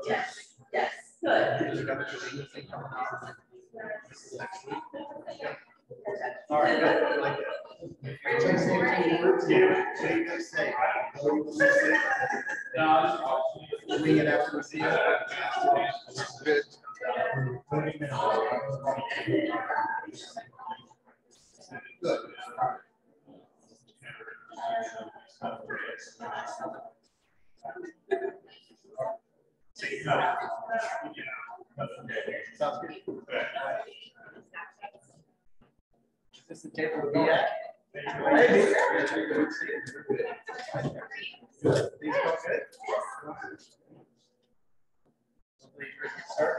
Yes, yes, good. All right, good. Like it. Wing it after we see it. Good. Good. Sounds good. Is this the table to be at? Maybe. Good. These go good? Start.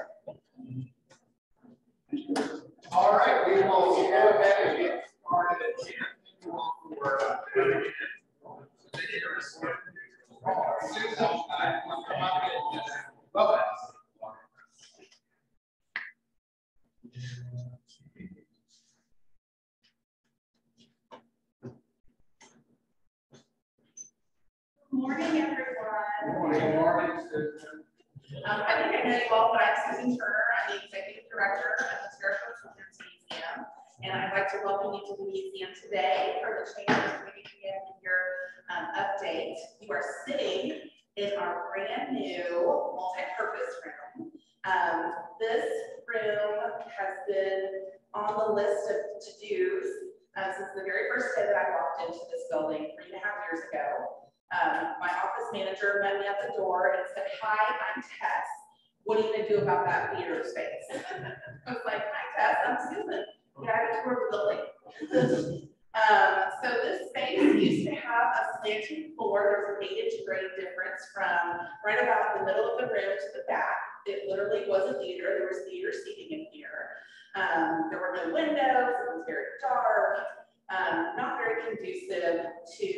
All right, we will go ahead and get started. Good morning, everyone. Good morning, Susan. I think I know you all, but I'm Susan Turner. I'm the Executive Director of the Terre Haute Children's Museum, and I'd like to welcome you to the museum today for the Chambers Community and your update. You are sitting in our brand new multi-purpose room. This room has been on the list of to-dos since the very first day that I walked into this building 3.5 years ago. My office manager met me at the door and said, "Hi, I'm Tess. What are you going to do about that theater space?" I was like, "Hi, Tess, I'm Susan. Can I have a tour of the building?" So this space used to have a slanting floor. There's a 8-inch grade difference from right about the middle of the room to the back. It literally was a theater. There was theater seating in here. There were no windows. It was very dark. Not very conducive to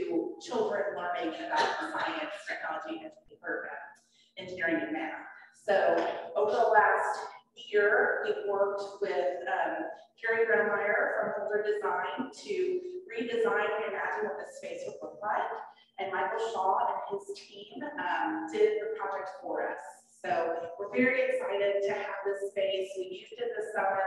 children learning about science, technology, and engineering and math. So over the last year, we've worked with Carrie Grandmeyer from Holder Design to redesign and imagine what this space would look like. And Michael Shaw and his team did the project for us. So we're very excited to have this space. We used it this summer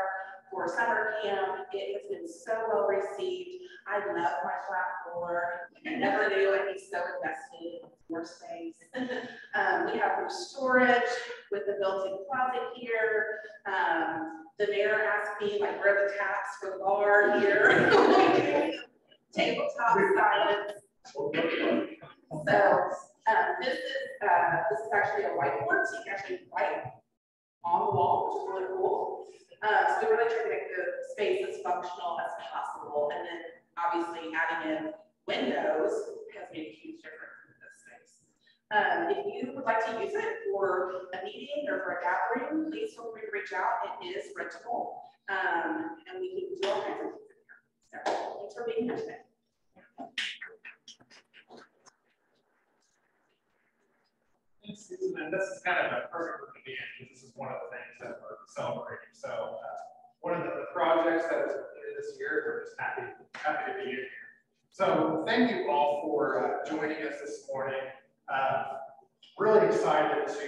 for summer camp. It has been so well received. I love my flat floor. I never knew I'd be so invested in floor space. We have roof storage with the built-in closet here. The mayor asked me, like, where are the taps for the bar here? Tabletop science. So this is actually a whiteboard, so you can actually write on the wall, which is really cool. So we really try to make the space as functional as possible, and then obviously adding in windows has made a huge difference in this space. If you would like to use it for a meeting or for a gathering, please feel free to reach out. It is rentable, and we can do all kinds of things in here. So thanks for being here today. Susan, and this is kind of a perfect for me because this is one of the things that we're celebrating. So one of the projects that was completed this year, we're just happy to be here. So thank you all for joining us this morning. Really excited to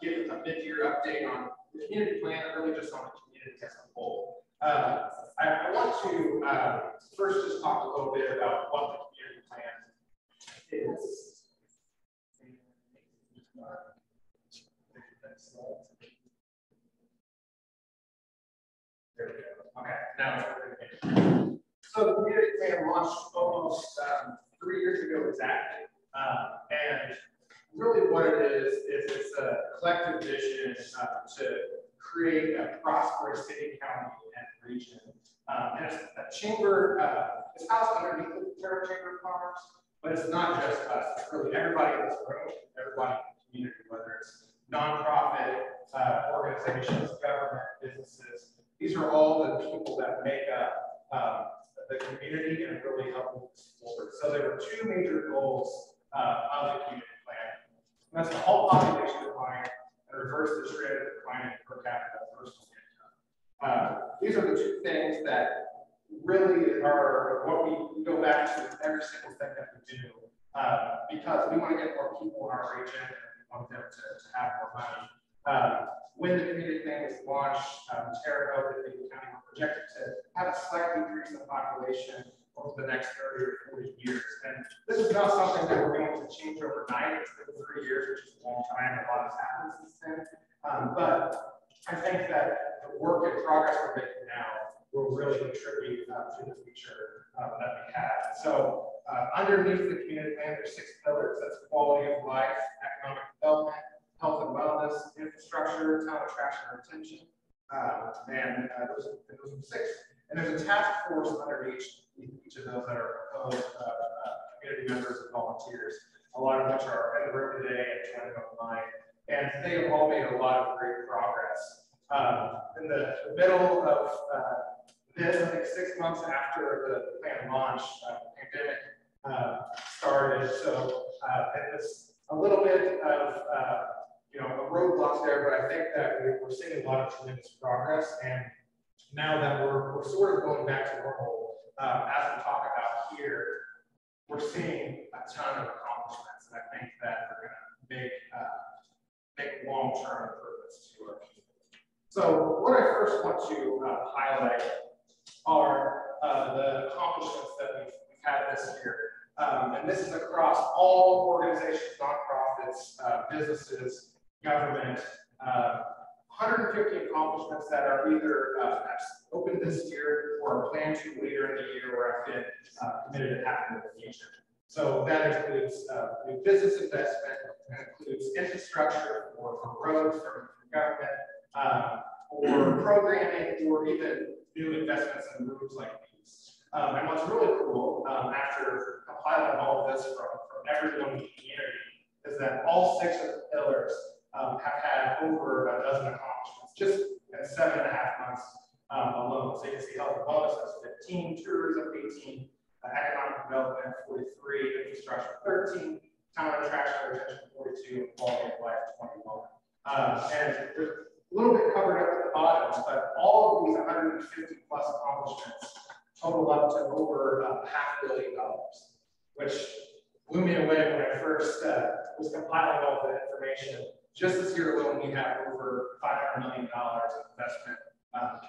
give a mid-year update on the community plan, and really just on the community as a whole. I want to first just talk a little bit about what the community plan is. There we go. Okay, now so the community plan launched almost 3 years ago exactly, and really what it is it's a collective vision to create a prosperous city, county, and region. And it's a chamber. It's housed underneath the Terre Haute Chamber of Commerce, but it's not just us. It's really everybody in this room, everybody in the community, whether it's nonprofit organizations, government, businesses. These are all the people that make up the community and really help move this forward. So there were two major goals of the community plan. And that's the whole population decline and reverse the trend of declining per capita personal income. These are the two things that really are what we go back to every single thing that we do, because we want to get more people in our region and we want them to have more money. When the community plan was launched, Terre Haute and Beaver County were projected to have a slight decrease in the population over the next 30 or 40 years. And this is not something that we're going to change overnight. It's been 3 years, which is a long time. A lot has happened since then. But I think that the work and progress we're making now will really contribute to the future that we have. So underneath the community plan, there's 6 pillars. That's quality of life, economic development, health and wellness, infrastructure, talent attraction and retention, and those are 6. And there's a task force under each of those that are composed of community members and volunteers, a lot of which are in the room today and joining online. And they have all made a lot of great progress. In the middle of this, I think 6 months after the plan launched, the pandemic started. So it was a little bit of roadblocks there, but I think that we're seeing a lot of tremendous progress. And now that we're sort of going back to normal, as we talk about here, we're seeing a ton of accomplishments, and I think that we're going to make long-term improvements to our community. So what I first want to highlight are the accomplishments that we've had this year. And this is across all organizations, nonprofits, businesses, government, 150 accomplishments that are either open this year or planned to later in the year, or have been committed to happen in the future. So that includes new business investment, that includes infrastructure for roads from government, or programming, or even new investments in routes like these. And what's really cool, after compiling all of this from everyone in the community, is that all 6 of the pillars have had over a dozen accomplishments just in 7.5 months alone. So you can see health and wellness has 15, tourism 18, economic development 43, infrastructure 13, talent attraction and retention 42, and quality of life 21. And there's a little bit covered up at the bottom, but all of these 150 plus accomplishments total up to over $500 million, which blew me away when I first was compiling all the information. Just this year alone, we have over $500 million of investment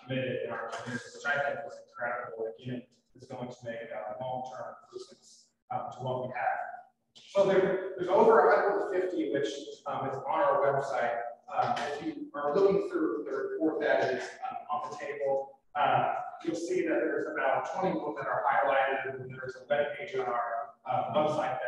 committed in our community, which I think was incredible. Again, is going to make long-term improvements to what we have. So there's over 150, which is on our website. If you are looking through the report that is on the table, you'll see that there's about 21 that are highlighted, and there's a web page on our website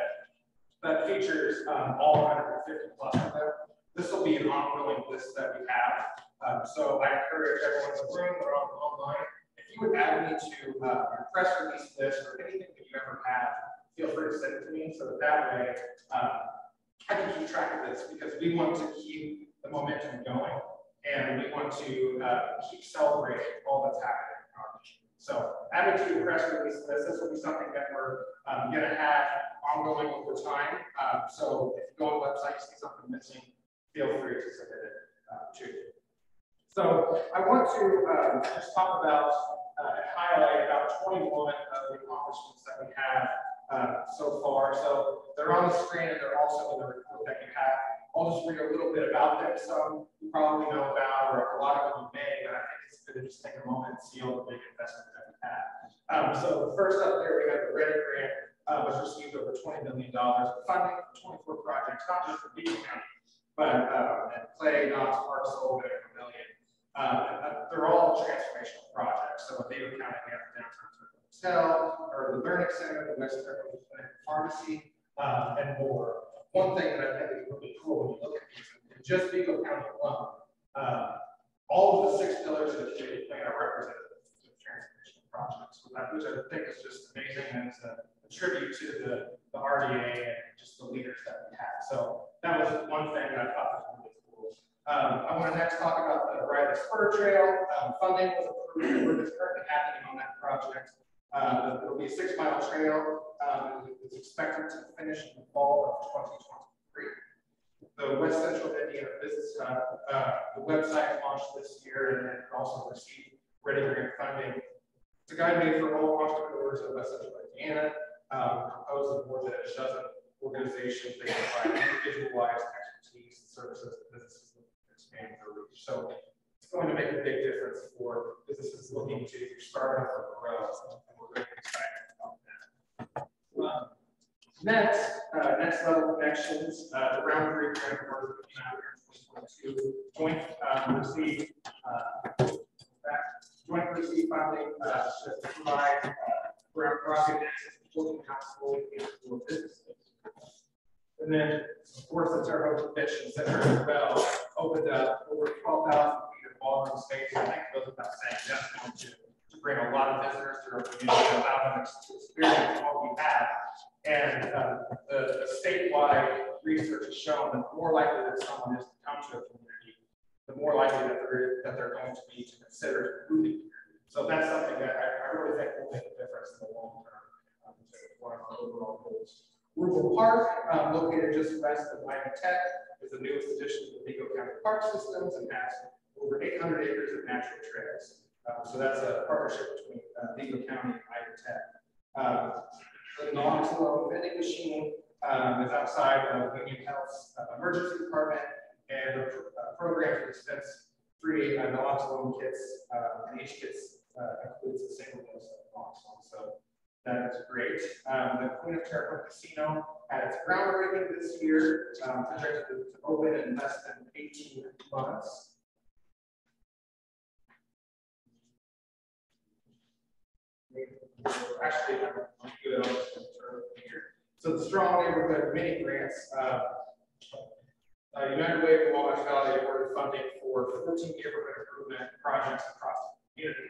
that features all 150 plus of them. This will be an ongoing list that we have. So I encourage everyone in the room or online, if you would add me to your press release list or anything that you ever have, feel free to send it to me, so that way I can keep track of this, because we want to keep the momentum going, and we want to keep celebrating all that's happening in our community. So add me to your press release list. This will be something that we're going to have ongoing over time. So if you go on the website, you see something missing, feel free to submit it to you. So I want to just talk about and highlight about 21 of the accomplishments that we have so far. So they're on the screen, and they're also in the report that you have. I'll just read a little bit about them. Some you probably know about, or a lot of them you may, but I think it's good to just take a moment and see all the big investments that we have. So first up there, we have the Ready Grant, which received over $20 million of funding for 24 projects, not just for Beaver County, but Clay, Knox, Parksville, and Vermillion. They're all transformational projects. So in Beaver County, we have the downtown hotel, or the learning center, the West Terre Haute pharmacy, and more. One thing that I think is really cool when you look at these, in just Beaver County alone, all of the 6 pillars of the community plan are represented in transformational projects, which I think is just amazing, and it's a tribute to the RDA and just the leaders that we have. So that was one thing that I thought was really cool. I want to next talk about the Riley Spur Trail. Funding was approved, and work is currently happening on that project. It'll be a 6-mile trail. It's expected to finish in the fall of 2023. The West Central Indiana Business Hub, the website launched this year and then also received Ready Grant funding. It's a guide made for all entrepreneurs of West Central Indiana, proposed more than a dozen organizations that provide individualized expertise and services to businesses looking to expand their reach. So it's going to make a big difference for businesses looking to either start or grow, and we're really excited about that. Next level connections, the round 3 grant award joint receive funding to provide ground project access to 14 household and for businesses. And then, of course, the Terre Haute Convention Center as well opened up over 12,000 feet of ballroom space. I think it goes without saying that's going to bring a lot of visitors to our community, allow them to experience what we have. And the statewide research has shown that the more likely that someone is to come to a community, the more likely that they're going to be to consider moving. So that's something that I really think will make a difference in the long term to one of our overall goals. Rural Park, located just west of Ivy Tech, is the newest addition to the Vigo County Park Systems and has over 800 acres of natural trails. So that's a partnership between Vigo County and Ivy Tech. The naloxone vending machine is outside of Union Health's emergency department, and the program to dispense free naloxone kits, and each kit includes a single dose of naloxone. So that is great. The Queen of Terre Haute Casino had its groundbreaking this year, projected to open in less than 18 months. Actually, I'm good on this here. So the Strong Neighborhood Mini Grants, United Way of Wabash Valley awarded funding for 14 neighborhood improvement projects across the community.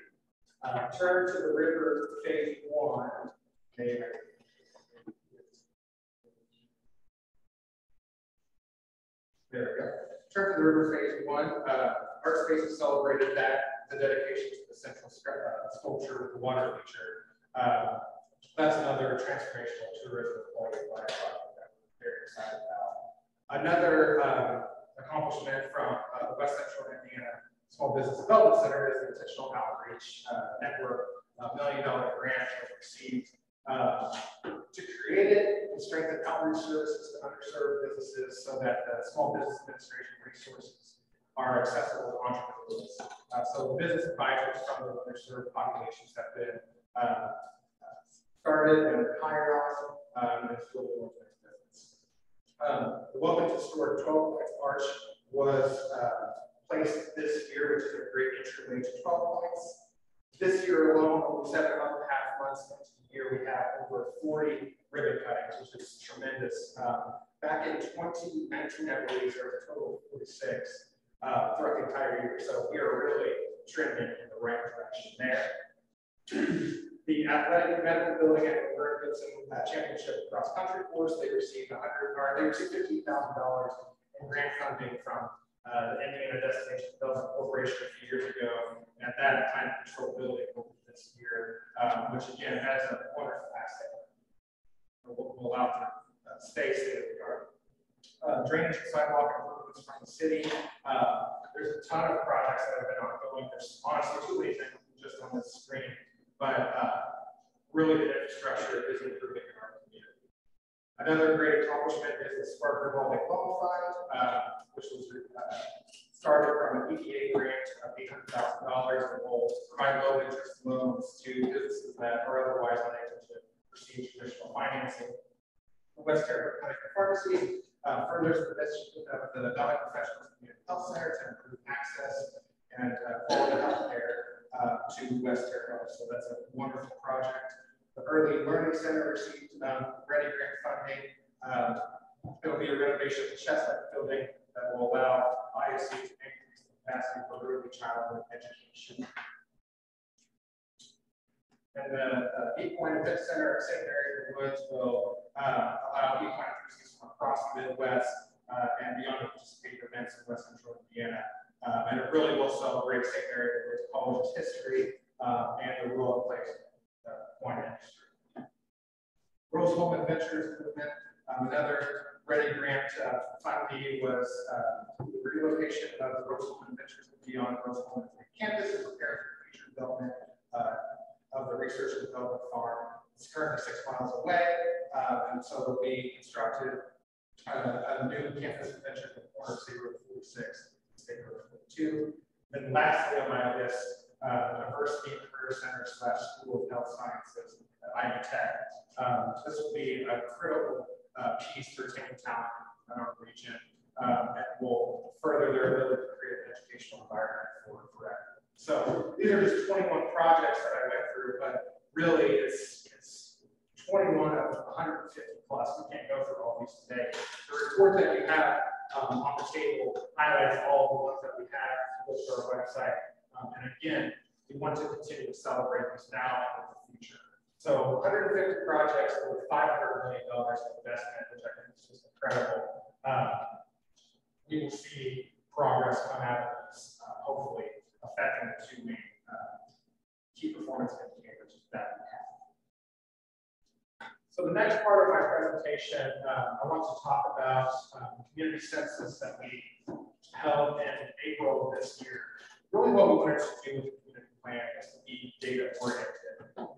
Turn to the River Phase 1. Okay. There we go. Turn to the River Phase 1. Art Spaces celebrated the dedication to the central sculpture with the water feature. That's another transformational tourism quality of life project that we're very excited about. Another accomplishment from the West Central Indiana Small Business Development Center is the Intentional Outreach Network, $1 million grant that was received to create it and strengthen outreach services to underserved businesses so that the Small Business Administration resources are accessible to entrepreneurs. So business advisors from the underserved populations have been started and hired on, and it's really going to make a difference. The Welcome to Store 12 Points Arch was placed this year, which is a great entryway to 12 points. This year alone, only 7.5 months into the year, we have over 40 ribbon cuttings, which is tremendous. Back in 2019, I believe there was a total of 46 throughout the entire year. So we are really trending in the right direction there. The Athletic and Medical Building at the Ferguson Championship Cross Country Course, they received $15,000 in grant funding from the Indiana Destination Development Corporation a few years ago. And at that time, control building this year, which again has a wonderful asset. Will allow to stay state of the art. Drainage and sidewalk improvements from the city. There's a ton of projects that have been ongoing. There's honestly too many things just on this screen, but really the infrastructure is improving in our community. Another great accomplishment is the Spark Revolving Loan Fund, which was started from an EPA grant of $800,000 and will provide low interest loans to businesses that are otherwise unable to receive traditional financing. The West Terre Haute Clinic and Pharmacy furthers the mission of the Valley Professional Community Health Center to improve access and quality health care to West Terre Haute. So that's a wonderful project. The Early Learning Center received Ready Grant funding. It'll be a renovation of the Chestnut building that will allow ISC to increase the capacity for early childhood education. And the Equine Event Center at St. Mary of the Woods will allow equine enthusiasts from across the Midwest and beyond to participate in events in West Central Indiana. And it really will celebrate St. Mary of the Woods College's history and the role it plays in Ventures movement. Another Ready Grant funding was the relocation of the Roseland Ventures beyond Roseland campus to prepare for future development of the research and development farm. It's currently 6 miles away, and so will be constructed a new campus venture at the corner of State Road 46 and State Road 42. Then lastly on my list, the Diversity and Career Center / School of Health Sciences at Ivy Tech. This will be a critical piece for taking talent in our region and will further their ability to create an educational environment for everyone. So these are just 21 projects that I went through, but really it's 21 of 150 plus. We can't go through all these today. The report that you have on the table highlights all the ones that we have. Go to our website. And again, we want to continue to celebrate this now and in the future. So 150 projects with $500 million of investment, which I think is just incredible. We will see progress come out of this, hopefully affecting the two main key performance indicators that we have. So the next part of my presentation, I want to talk about the community census that we held in April of this year. Really what we wanted to do with the community plan is to be data oriented.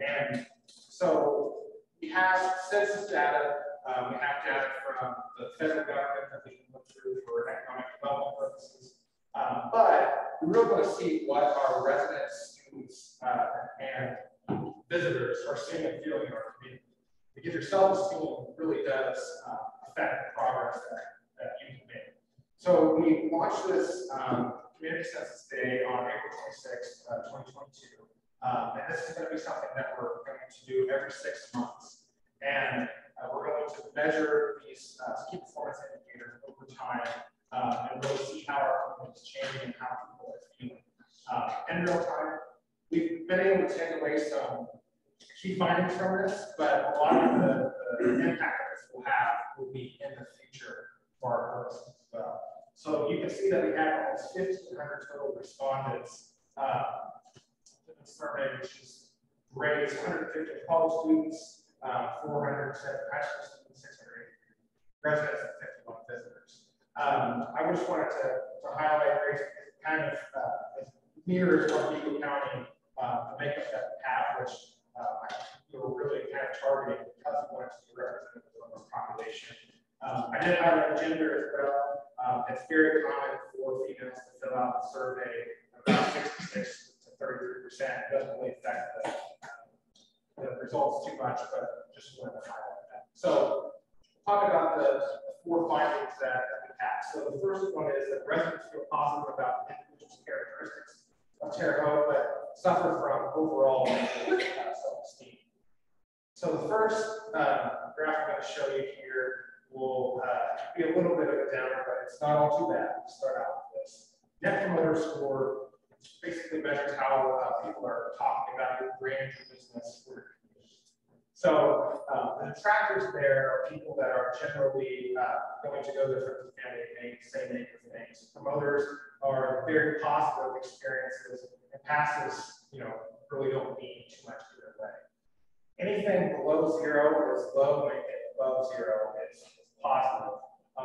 And so we have census data, we have data from the federal government that we can look through for economic development purposes. But we really want to see what our residents, students, and visitors are seeing and feeling in our community. Because your self-esteem really does affect the progress that you can make. So we launched this Community Census Day on April 26, 2022. And this is going to be something that we're going to do every 6 months. And we're going to measure these key performance indicators over time and really see how our community is changing and how people are feeling. In real time, we've been able to take away some key findings from this, but a lot of the impact that this will have will be in the future for our purposes as well. So you can see that we had almost 1,500 total respondents to the survey, which is great. 150 college students, 407 high school students, 600 residents, and 51 visitors. I just wanted to highlight Grace, it kind of mirrors what Beagle County, the makeup that we have, which we were really kind of targeting because we wanted to be representative of our population. I did highlight gender as well. It's very common for females to fill out the survey. About 66 to 33%. It doesn't really affect the results too much, but just wanted to highlight that. So, talk about the 4 findings that we have. So the first one is that residents feel positive about the individual characteristics of Terre Haute, but suffer from overall self-esteem. So the first graph I'm going to show you here will be a little bit of a downer, but it's not all too bad. We'll start out with this. Net Promoter Score basically measures how people are talking about your brand, your business, or your community. So the detractors there are people that are generally going to go there for family things, say negative things. Promoters are very positive experiences, and passes, really don't mean too much either way. Anything below 0 is low, anything above 0 is positive.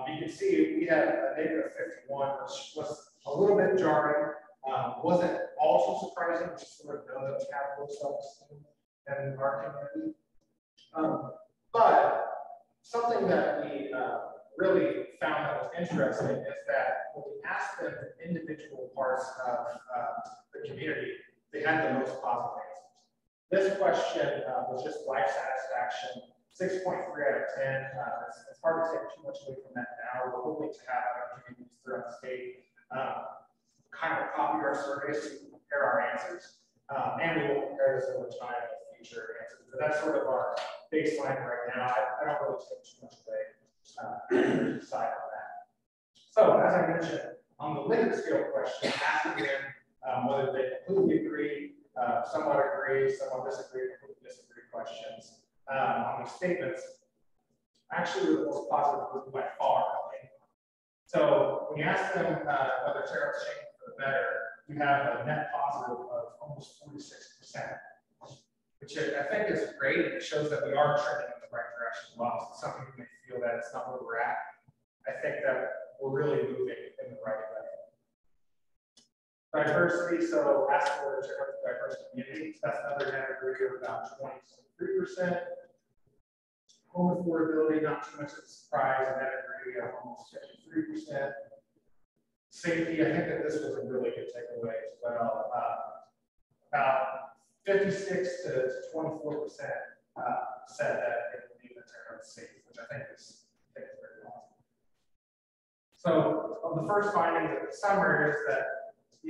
You can see we had a negative 51, which was a little bit jarring. Wasn't all too surprising, we just sort of know that we have low self-esteem in our community. But something that we really found that was interesting is that when we asked them individual parts of the community, they had the most positive answers. This question was just life satisfaction, 6.3 out of 10. It's hard to take too much away from that now. We're hoping to have other communities throughout the state kind of copy our surveys to compare our answers. And we will compare this over time with future answers. But that's sort of our baseline right now. I don't really take too much away aside from that. So, as I mentioned, on the Likert scale question, asking them whether they completely agree, somewhat agree, somewhat disagree, completely disagree questions on these statements, actually were the most positive group by far. So when you ask them whether Terre Haute's changing for the better, you have a net positive of almost 46%. which I think is great. It shows that we are trending in the right direction as well. So some people may feel that it's not where we're at. I think that we're really moving in the right way. Diversity, so ask for a diverse community. That's another category of about 20.3%. Home affordability, not too much of a surprise, a category of almost 53%. Safety, I think that this was a really good takeaway as well. About 56 to 24% said that they believe that Terre Haute is safe, which I think is very awesome. So, the first finding of the summer is that,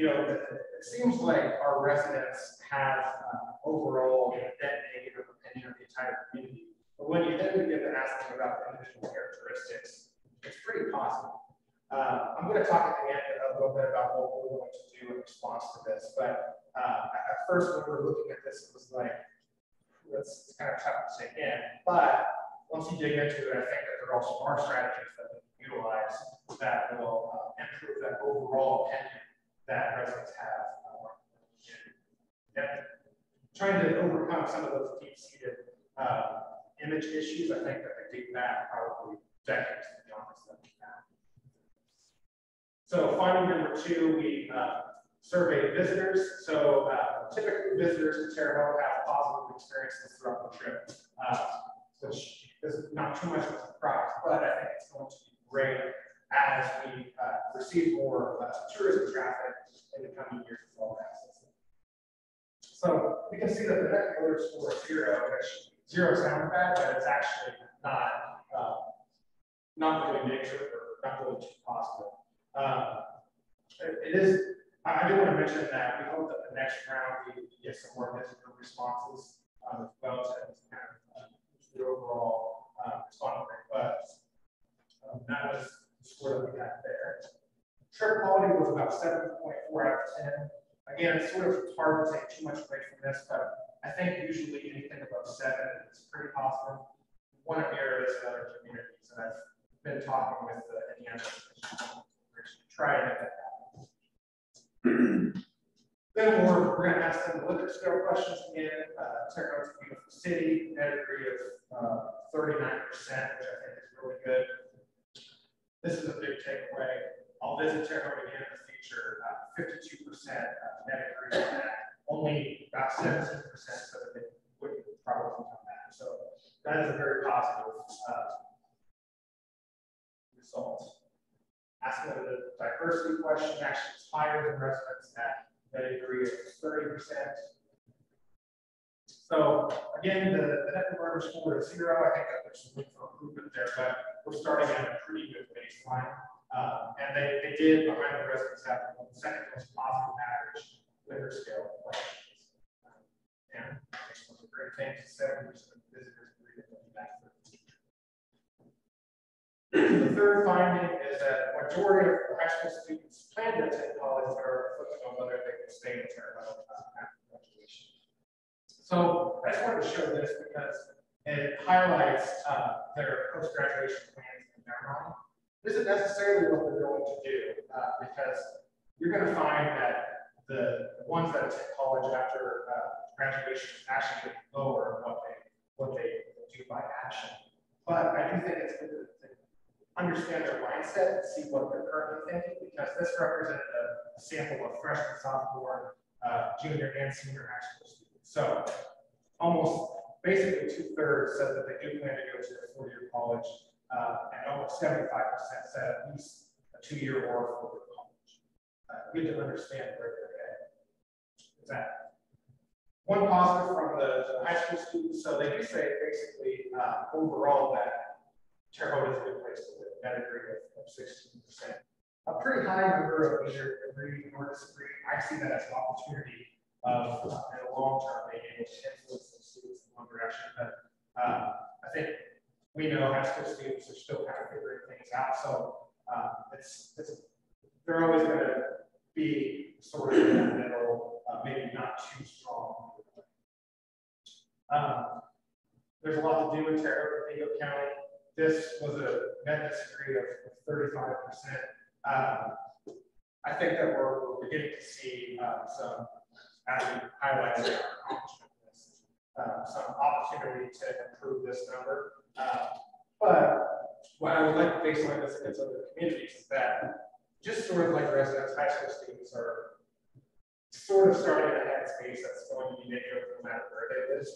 it seems like our residents have overall a net negative opinion of the entire community. But when you then begin to ask them about the individual characteristics, it's pretty positive. I'm going to talk at the end a little bit about what we're going to do in response to this. But at first, when we were looking at this, it was like, it's kind of tough to take in. But once you dig into it, I think that there also are strategies that we can utilize that will improve that overall opinion that residents have. Trying to overcome some of those deep-seated image issues, I think that they date back probably decades, to be honest. So finding number 2, we surveyed visitors. So typically visitors to Terre Haute have positive experiences throughout the trip, which is not too much of a surprise, but I think it's going to be great as we receive more tourism traffic in the coming years as well. So we can see that the net promoter score is 0, which 0 sounds bad, but it's actually not really negative or not really too positive. It is. I do want to mention that we hope that the next round we get some more visitor responses as well to kind of the overall response rate. But that was the score that we got there. Trip quality was about 7.4 out of 10. Again, it's sort of hard to take too much away from this, but I think usually anything above 7 is pretty positive. One of the areas in other communities, and I've been talking with the Indiana try to make that happen. Then we're going to ask them the liquor scale questions again. Terre Haute's a beautiful city, net degree of 39%, which I think is really good. This is a big takeaway. I'll visit Terre Haute again in the future. 52% net degree on that. Only about 17% said that they wouldn't probably come back. So that is a very positive result. Asking the diversity question actually is higher than residents at a degree of 30%. So again, the net promoter score is 0. I think that there's some room for improvement there, but we're starting at a pretty good baseline. And they did, behind the residents, have the second most positive average liquor scale questions. And it was a great thing. 70% of visitors agree with that. The third finding is that the majority of high school students plan to attend college, but are reflecting on whether they can stay in Terre Haute after graduation. So I just wanted to show this because it highlights their post-graduation plans in their mind. This isn't necessarily what they're going to do because you're going to find that the ones that attend college after graduation is actually lower than what they do by action. But I do think it's good to understand their mindset and see what they're currently thinking, because this represented a sample of freshman, sophomore, junior, and senior high school students. So almost basically 2/3 said that they do plan to go to a 4-year college, and almost 75% said at least a 2-year or a 4-year college. Good to understand where they're headed. Is that one positive from the high school students? So they do say basically overall that Terre Haute is a good place to live, net degree of 16%. A pretty high number of either agree or disagree. I see that as an opportunity of, in the long term, being able to influence the students in one direction. But I think we know high school students are still kind of figuring things out. So they're always going to be sort of in that middle, maybe not too strong. There's a lot to do in Terre Haute, Vigo County. This was a net disagree of 35%. I think that we're beginning to see some, as we highlighted our accomplishment list, some opportunity to improve this number. But what I would like to baseline this against other communities is that just sort of like residents, high school students are sort of starting at a headspace that's going to be negative no matter where they live.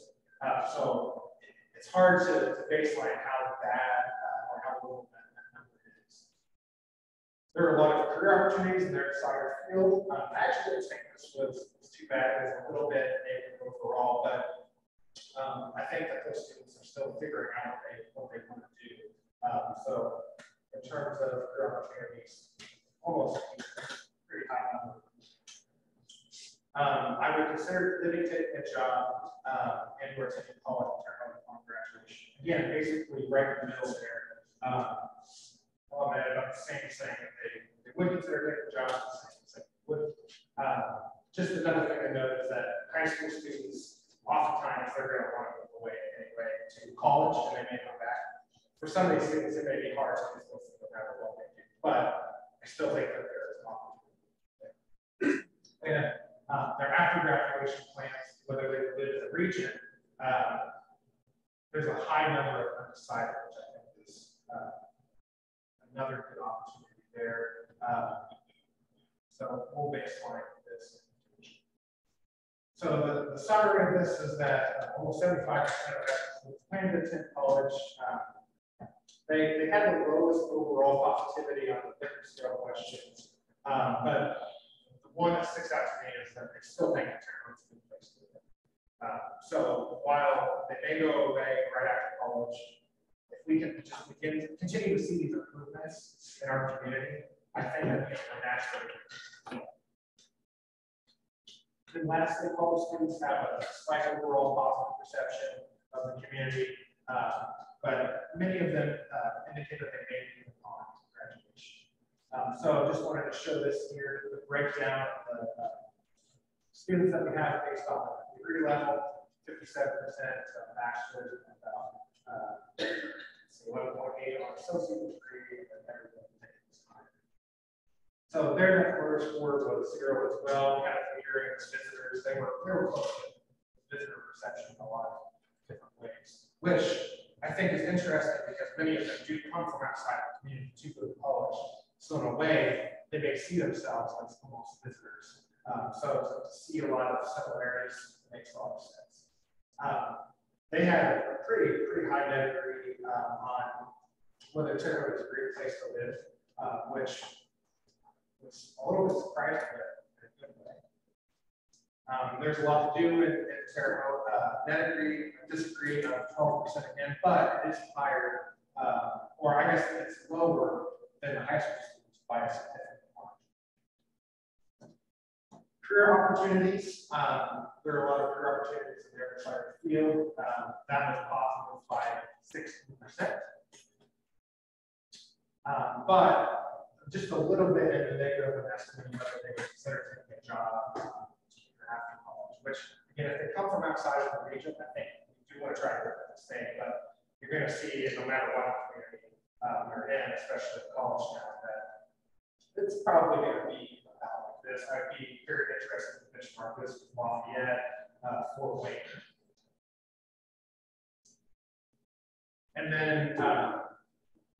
So it's hard to baseline how bad or how low that number is. There are a lot of career opportunities in their desired field. I actually didn't think this was too bad. It's a little bit negative overall, but I think that those students are still figuring out what they want to do. So in terms of career opportunities, almost pretty high number. I would consider living, taking a job, and or taking college in Terre Haute upon graduation. Again, basically right in the middle there. Well, I mean, about the same thing. They would consider taking a job, the same would. Just another thing to note is that high school students, oftentimes they're going to want to move away anyway to college, and they may come back. For some of these students, it may be hard to do this no matter what they do, but I still think that there is an opportunity. And their after graduation plans, whether they live in the region, there's a high number of undecided, which I think is another good opportunity there. So we'll baseline this. So the summary of this is that almost 75% of students plan to attend college. They had the lowest overall positivity on the Likert scale questions, but the one that sticks out to me is that they still think that Terre Haute's a good place to live. So while they may go away right after college, if we can just continue to see these improvements in our community, I think that we're naturally. And lastly, college students have a slight overall positive perception of the community, but many of them indicate that they may be upon graduation. So I just wanted to show this here, the breakdown of the students that we have based on the degree level, 57% bachelor's, and about 11.8 on associate degree, and everything taken this time. So their net promoter score was 0 as well. We had a leader in visitors. They were close to visitor perception in a lot of different ways, which I think is interesting because many of them do come from outside the community to go to college. So in a way, they may see themselves as almost visitors. So to see a lot of similarities makes a lot of sense. They had a pretty high net degree on whether Terre Haute is a great place to live, which was a little bit surprising in a good way. There's a lot to do in Terre Haute. Net degree, I disagree on 12% again, but it is higher, or I guess it's lower than the high school students by a significant margin. Career opportunities. There are a lot of career opportunities in their desired field. That was positive by 16%. But just a little bit in the negative of estimating whether they would consider taking a job after college, which again, if they come from outside of the region, I think you do want to try to get them to stay, but you're going to see no matter what community you're in, especially at college now, that it's probably going to be about like this. I'd be very interested to benchmark this with Lafayette, Fort Wayne. And then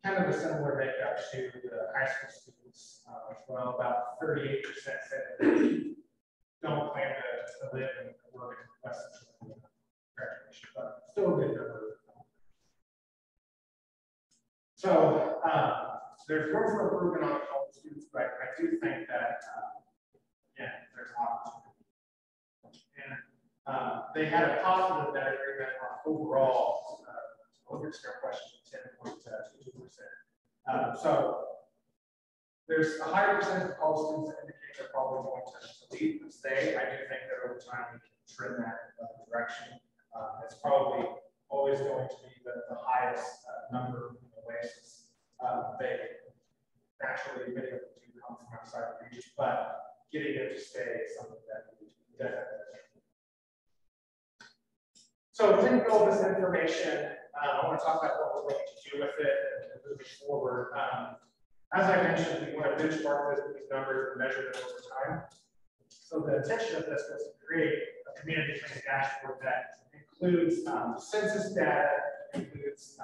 kind of a similar makeup to the high school students as well. About 38% said that they don't plan to live and work in West graduation, but still a good number. So there's room for improvement on college students, but I do think that again, there's an opportunity. And they had a positive net agreement on overall Likert scale question 10.22%. So there's a higher percentage of college students that indicate they're probably going to leave and stay. I do think that over time we can trim that direction. It's probably always going to be the highest number in the way since they naturally many of them do come from outside the region, but getting them to stay is something that we definitely. So taking all this information, I want to talk about what we're going to do with it and moving forward. As I mentioned, we want to benchmark these numbers and measure them over time. So the intention of this was to create a a community dashboard that includes census data, includes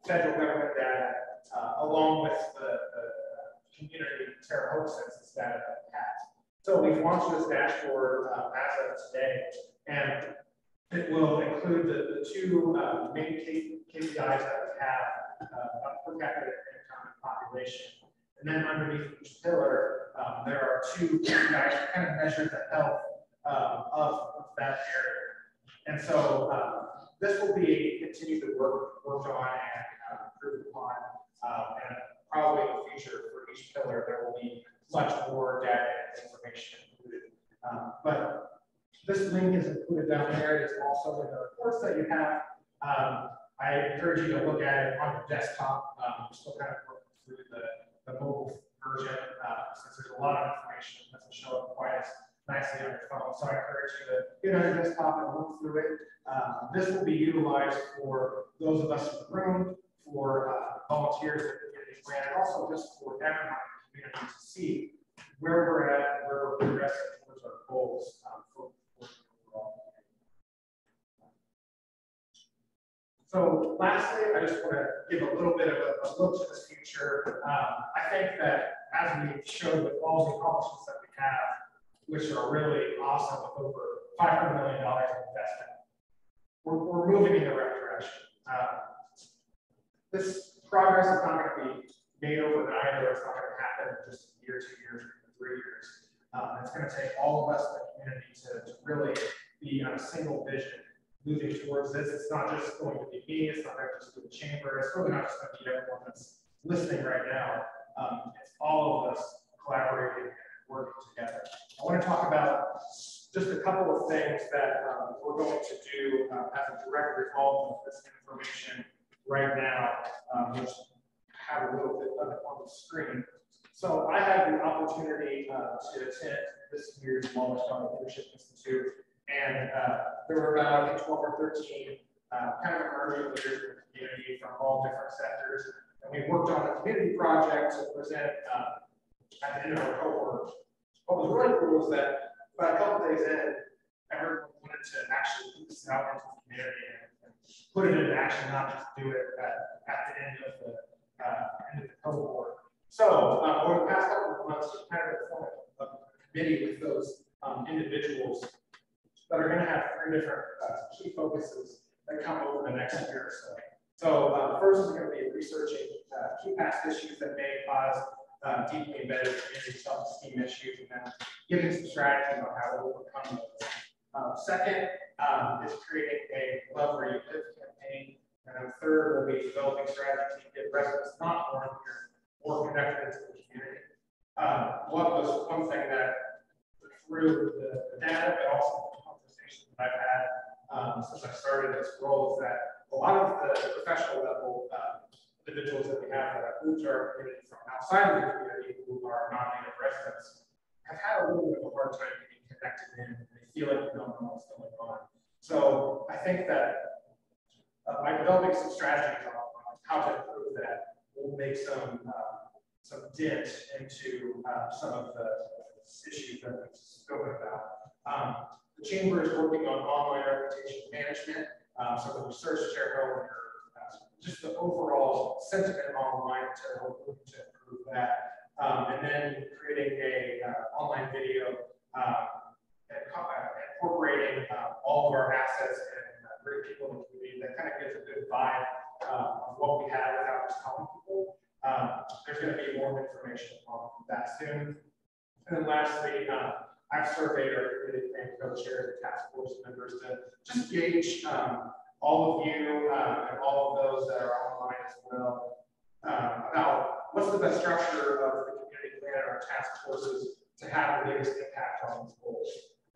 federal government data, along with the community Terre Haute census data that we have. So we've launched this dashboard as of today, and it will include the two main KPIs that we have, per capita income and population. And then underneath each pillar, there are two KPIs that kind of measure the health of that area. And so this will be continued to worked on and improved upon, and probably in the future for each pillar there will be much more data and information included. But this link is included down there. It's also in the reports that you have. I encourage you to look at it on the desktop. We're still kind of working through the mobile version, since there's a lot of information that doesn't show up quite as nicely on your phone. So I encourage you to get on your desktop and look through it. This will be utilized for those of us in the room, for volunteers in the community plan, and also just for everyone in the community to see where we're at and where we're progressing towards our goals for the overall. So lastly, I just want to give a little bit of a look to the future. I think that as we showed with all the accomplishments that we have, which are really awesome with over $500 million in investment, we're moving in the right direction. This progress is not going to be made overnight, or it's not going to happen in just a year, 2 years, or 3 years. It's going to take all of us in the community to really be on a single vision moving towards this. It's not just going to be me, it's not just the chamber, it's really not just going to be everyone that's listening right now. It's all of us collaborating and working together. I want to talk about just a couple of things that we're going to do as a direct result of this information right now, which have a little bit of it on the screen. So I had the opportunity to attend this year's Wallace County Leadership Institute, and there were about, I think, 12 or 13 kind of emerging leaders in the community from all different sectors. And we worked on a community project to present at the end of our cohort. What was really cool was that about a couple days in, everyone wanted to actually put this out into the community and put it into action, not just do it at the end of the cohort. So over the past couple of months, we've kind of formed a committee with those individuals that are going to have 3 different key focuses that come over the next year or so. So first is going to be researching key past issues that may cause deeply embedded community self-esteem issues, and then giving some strategies on how to overcome those. Second is creating a Love Where You Live campaign, and then third will be developing strategies to get residents not born here more connected into the community. What was one thing that through the data, but also the conversations that I've had since I started this role, is that a lot of the professional level individuals that we have that have moved to our community from outside of the community, who are non-native residents, have had a little bit of a hard time getting connected in, and they feel like they don't know what's going on. So I think that by developing some strategies on how to improve that, we'll make some dent into some of the issues that we've spoken about. The Chamber is working on online reputation management, so the research Terre Haute, just the overall sentiment online to help to improve that, and then creating a online video incorporating all of our assets and bring people in the community that kind of gives a good vibe of what we have without just telling people. There's going to be more information on that soon. And then lastly, I've surveyed our community plan co-chairs and task force members to just gauge all of you and all of those that are online as well about what's the best structure of the community plan and our task forces to have the biggest impact on these goals.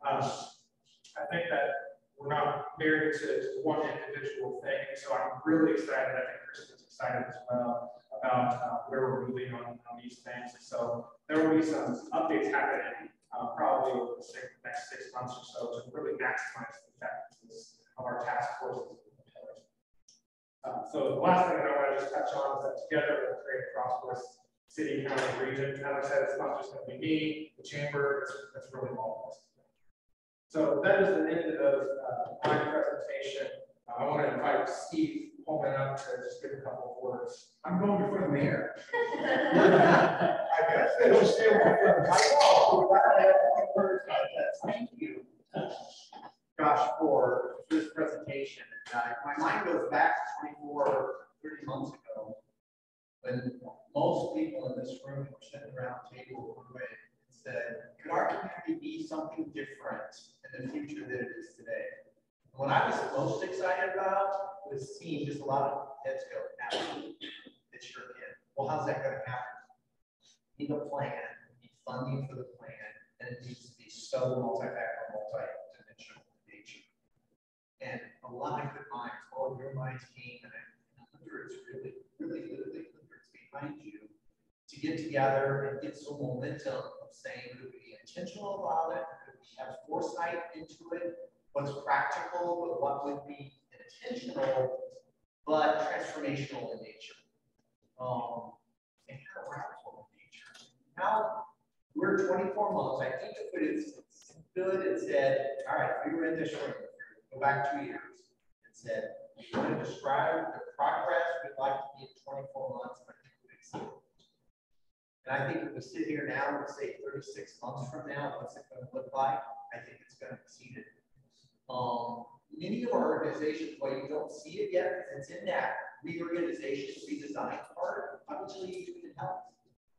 I think that we're not married to one individual thing, so I'm really excited. I think Kristen's excited as well about where we're moving on these things. So there will be some updates happening probably over the next 6 months or so to really maximize the effectiveness of our task forces. So the last thing that I want to just touch on is that together we'll create a prosperous city, county, region. As I said, it's not just going to be me, the chamber, it's really all of us. So that is the end of my presentation. I want to invite Steve Holman up to just give a couple of words. I'm going before the mayor. I guess they don't stay with the Thank you, Josh, for this presentation. My mind goes back to 30 months ago, when most people in this room were sitting around the table and said, could our community be something different in the future than it is today? And what I was most excited about was seeing just a lot of heads go, absolutely, it sure can. Well, how's that going to happen? You need a plan, you need funding for the plan, and it needs to be so multi-factor, multi-dimensional in nature. And a lot of good minds, all of your minds came, and hundreds, really literally hundreds behind you to get together and get some momentum of saying, could we be intentional about it? Could we have foresight into it? What's practical, but what would be intentional, but transformational in nature? And kind of radical in nature. Now, we're 24 months. I think if it stood and said, all right, we were in this room, go back 2 years, and said, we want to describe the progress we'd like to be in 24 months, and I think we've exceeded it. And I think if we sit here now and say 36 months from now, what's it going to look like? I think it's going to exceed it. Many of our organizations, while you don't see it yet, because it's in that reorganization, redesign part, obviously you can help.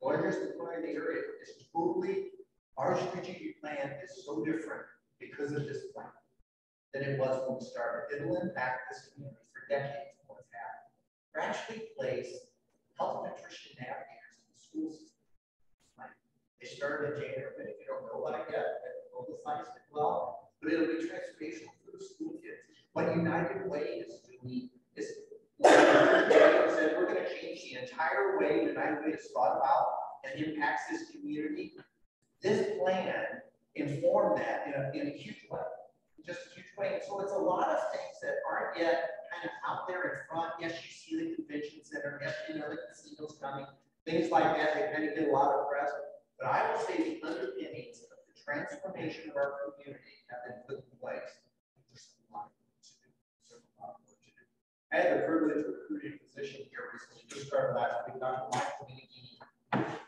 Lawyers in the area is totally, our strategic plan is so different because of this plan than it was when we started. It'll impact this community for decades. What's happening? We're actually placed health nutrition navigators in the school system. They started in January, but if you don't know about it yet, we'll decide it well, but it'll be transformational for the school kids. What United Way is doing is said we're going to change the entire way United Way is thought about and impacts this community. This plan informed that in a huge way, just a huge way. And so it's a lot of things that aren't yet kind of out there in front. Yes, you see the convention center. Yes, you know the casinos coming. Things like that, they kind of get a lot of press. But I will say the underpinnings of the transformation of our community have been put in place. There's a lot to do. There's a lot more to do. I had the privilege of recruiting a physician here recently, just started last week, Dr. Mike Community.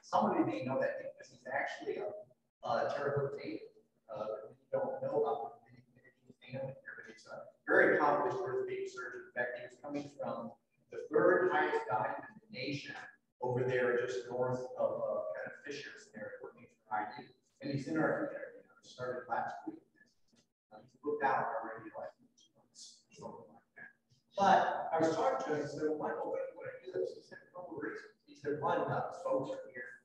Somebody may know that because he's actually a Terre Haute native. You don't know about the family here, but he's a very accomplished orthopedic surgeon. In fact, he was coming from the third highest diamond in the nation over there just north of kind of Fishers there, working for IU. And he's in our community. Started last week. He's booked out already like 2 months, something like that. But I was talking to him and said, well, Michael, what do I do this? He said, a couple of reasons. He said, one, folks are here.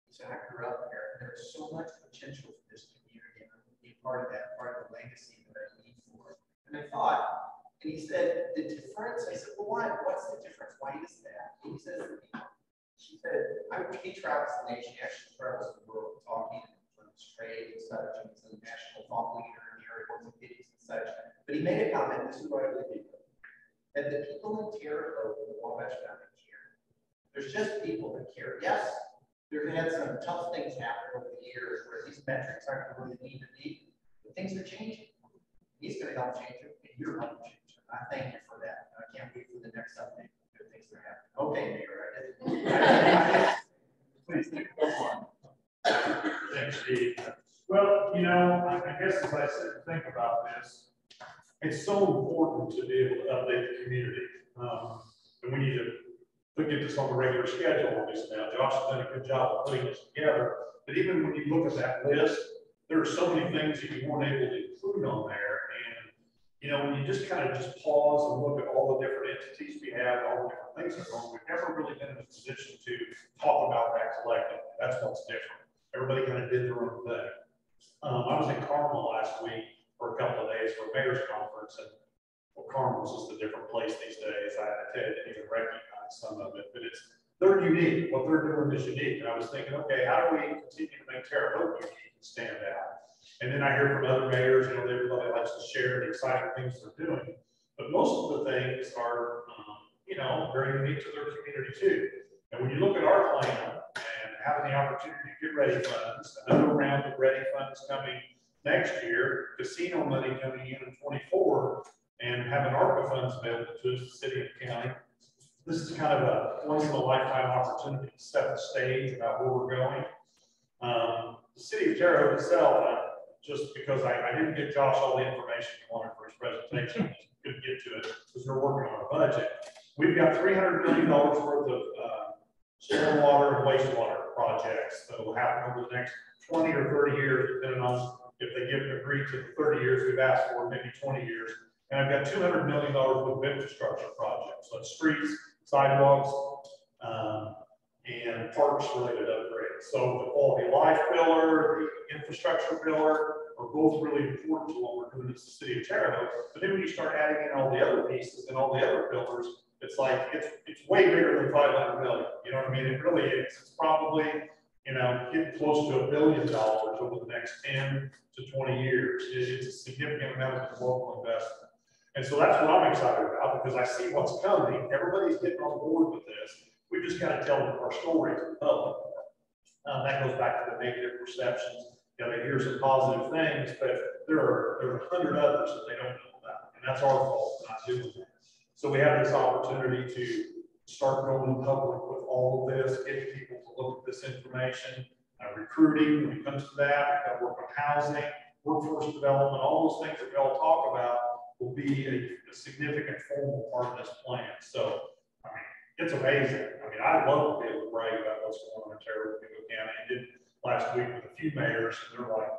He said, I grew up here. There's so much potential for this community. And I'm going to be part of that, part of the legacy that I need for it. And I thought, and he said, the difference? I said, well, why? What's the difference? Why is that? And he says, she said, he travels the nation. He actually travels the world talking and trade and such. And he's a national thought leader in the area of orthopedics and such. But he made a comment, this is what I believe, that the people in Terre Haute and the Wabash Valley care. There's just people that care. Yes, they've had some tough things happen over the years where these metrics aren't where they need to be, but things are changing. He's going to help change them, and you're helping change them. I thank you for that. I can't wait for the next update. Good things are happening. Okay, Mayor, Please take one. Thanks, Steve. Well, you know, I guess as I sit and think about this, it's so important to be able to update the community. And we need to get this on a regular schedule on this now. Josh has done a good job of putting this together. But even when you look at that list, there are so many things that you weren't able to include on there. And, you know, when you just kind of just pause and look at all the different entities we have, all the different things that are going, we've never really been in a position to talk about that collectively. That's what's different. Everybody kind of did their own thing. I was in Carmel last week for a couple of days for a mayor's conference, and well, Carmel's just a different place these days. I didn't even recognize some of it, but they're unique. What they're doing is unique. And I was thinking, okay, how do we continue to make Terre Haute unique and stand out? And then I hear from other mayors, you know, everybody likes to share the exciting things they're doing. But most of the things are, you know, very unique to their community too. And when you look at our plan and having the opportunity to get ready funds, another round of ready funds coming next year, casino money coming in 24, and having ARPA funds available to us, the city and county. This is kind of a once in a lifetime opportunity to set the stage about where we're going. The city of Terre Haute itself, just because I didn't get Josh all the information he wanted for his presentation, couldn't get to it because we're working on a budget. We've got $300 million worth of stormwater and wastewater projects that will happen over the next 20 or 30 years, depending on if they agree to the 30 years we've asked for, maybe 20 years. And I've got $200 million worth of infrastructure projects, so streets, sidewalks, and parks related upgrades. So the quality of life pillar, the infrastructure pillar are both really important to what we're doing as the city of Terre Haute. But then when you start adding in all the other pieces and all the other pillars, it's like, it's way bigger than 500 million. You know what I mean? It really is. It's probably, you know, getting close to $1 billion over the next 10 to 20 years. It's a significant amount of local investment. And so that's what I'm excited about, because I see what's coming. Everybody's getting on board with this. We just got to tell our story to the public. That goes back to the negative perceptions. You know, they hear some positive things, but there are 100 others that they don't know about. And that's our fault for not doing that. So we have this opportunity to start going public with all of this, get people to look at this information, recruiting when it comes to that. We've got to work on housing, workforce development, all those things that we all talk about will be a significant formal part of this plan. So, I mean, it's amazing. I mean, I'd love to be able to brag about what's going on in Terre Haute County. I did last week with a few mayors, and they're like,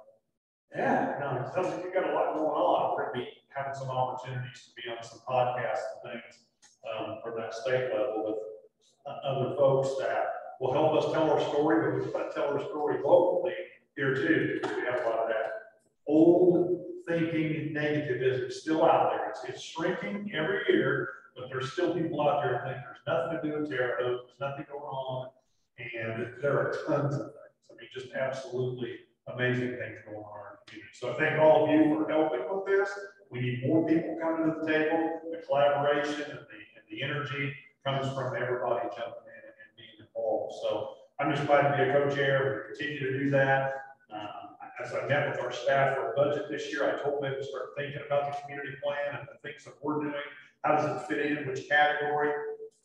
yeah, no, it sounds like you've got a lot going on. We're going to be having some opportunities to be on some podcasts and things from that state level with other folks that will help us tell our story, but we've got to tell our story locally here too, because we have a lot of that old thinking negativism still out there. It's shrinking every year, but there's still people out there that think there's nothing to do with Terre Haute, there's nothing going on, and there are tons of things. I mean, just absolutely amazing things going on in our community. So I thank all of you for helping with this. We need more people coming to the table. The collaboration and the energy comes from everybody jumping in and being involved. So I'm just glad to be a co-chair. We continue to do that. As I met with our staff for a budget this year, I told them to start thinking about the community plan and the things that we're doing. How does it fit in, which category?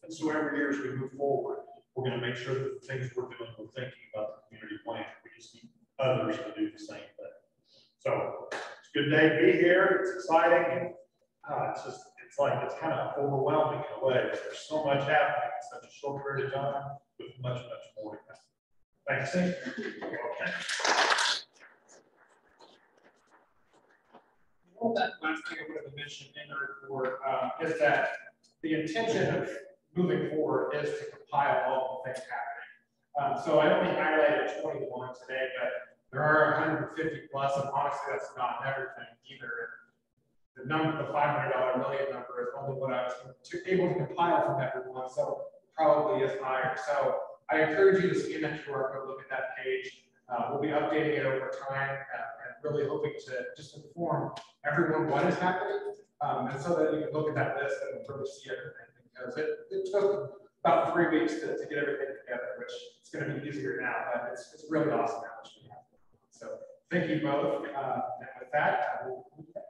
And so every year as we move forward, we're going to make sure that the things we're doing, we're thinking about the community plan. We just need others to do the same thing. So it's a good day to be here. It's exciting. And it's kind of overwhelming in a way. There's so much happening in such a short period of time with much, much more to come. Thanks. Okay. That last thing I would have mentioned in the report is that the intention of moving forward is to compile all the things happening. So I only highlighted 21 today, but there are 150 plus, and honestly, that's not everything either. The number, the $500 million number, is only what I was able to compile from everyone, so probably is higher. So I encourage you to scan that QR code, look at that page. We'll be updating it over time and really hoping to just inform everyone what is happening, and so that you can look at that list and really see everything, because it took about 3 weeks to get everything together, which it's going to be easier now, but it's really awesome how much we have. So thank you both, and with that, I will move that.